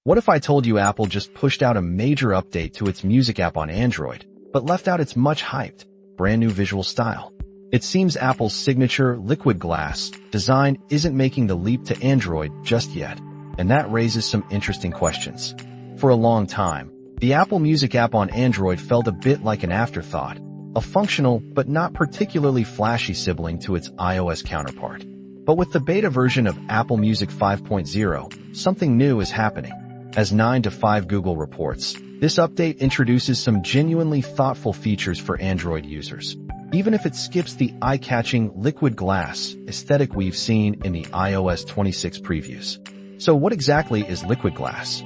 What if I told you Apple just pushed out a major update to its music app on Android, but left out its much-hyped, brand-new visual style? It seems Apple's signature liquid glass design isn't making the leap to Android just yet, and that raises some interesting questions. For a long time, the Apple Music app on Android felt a bit like an afterthought, a functional but not particularly flashy sibling to its iOS counterpart. But with the beta version of Apple Music 5.0, something new is happening. As 9 to 5 Google reports, this update introduces some genuinely thoughtful features for Android users, even if it skips the eye-catching liquid glass aesthetic we've seen in the iOS 26 previews. So what exactly is liquid glass?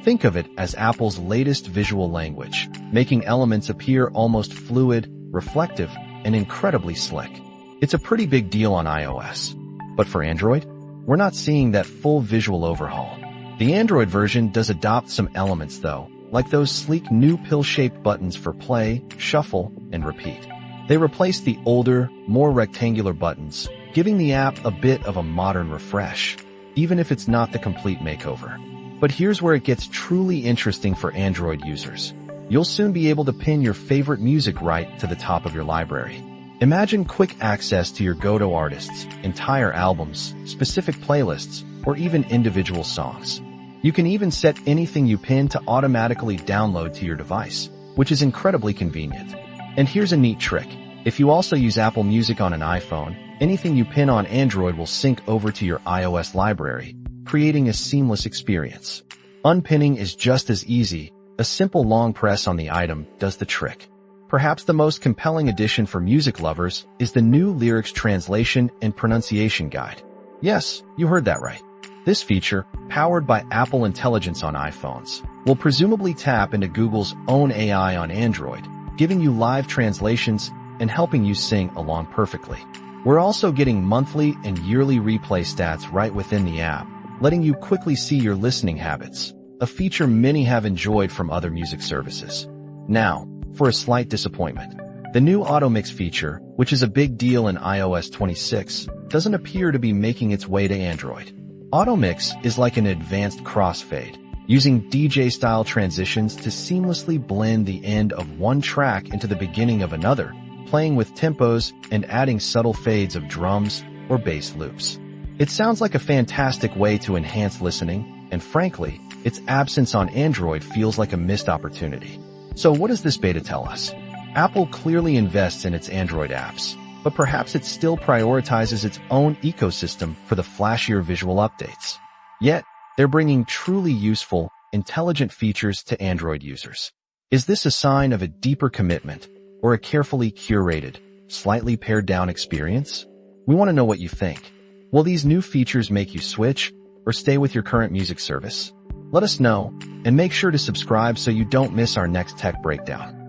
Think of it as Apple's latest visual language, making elements appear almost fluid, reflective, and incredibly slick. It's a pretty big deal on iOS. But for Android, we're not seeing that full visual overhaul. The Android version does adopt some elements though, like those sleek new pill-shaped buttons for play, shuffle, and repeat. They replace the older, more rectangular buttons, giving the app a bit of a modern refresh, even if it's not the complete makeover. But here's where it gets truly interesting for Android users. You'll soon be able to pin your favorite music right to the top of your library. Imagine quick access to your go-to artists, entire albums, specific playlists, or even individual songs. You can even set anything you pin to automatically download to your device, which is incredibly convenient. And here's a neat trick. If you also use Apple Music on an iPhone, anything you pin on Android will sync over to your iOS library, creating a seamless experience. Unpinning is just as easy. A simple long press on the item does the trick. Perhaps the most compelling addition for music lovers is the new lyrics translation and pronunciation guide. Yes, you heard that right. This feature, powered by Apple Intelligence on iPhones, will presumably tap into Google's own AI on Android, giving you live translations and helping you sing along perfectly. We're also getting monthly and yearly replay stats right within the app, letting you quickly see your listening habits, a feature many have enjoyed from other music services. Now, for a slight disappointment. The new Auto Mix feature, which is a big deal in iOS 26, doesn't appear to be making its way to Android. Auto Mix is like an advanced crossfade, using DJ-style transitions to seamlessly blend the end of one track into the beginning of another, playing with tempos and adding subtle fades of drums or bass loops. It sounds like a fantastic way to enhance listening, and frankly, its absence on Android feels like a missed opportunity. So what does this beta tell us? Apple clearly invests in its Android apps, but perhaps it still prioritizes its own ecosystem for the flashier visual updates. Yet, they're bringing truly useful, intelligent features to Android users. Is this a sign of a deeper commitment, or a carefully curated, slightly pared-down experience? We want to know what you think. Will these new features make you switch, or stay with your current music service? Let us know, and make sure to subscribe so you don't miss our next tech breakdown.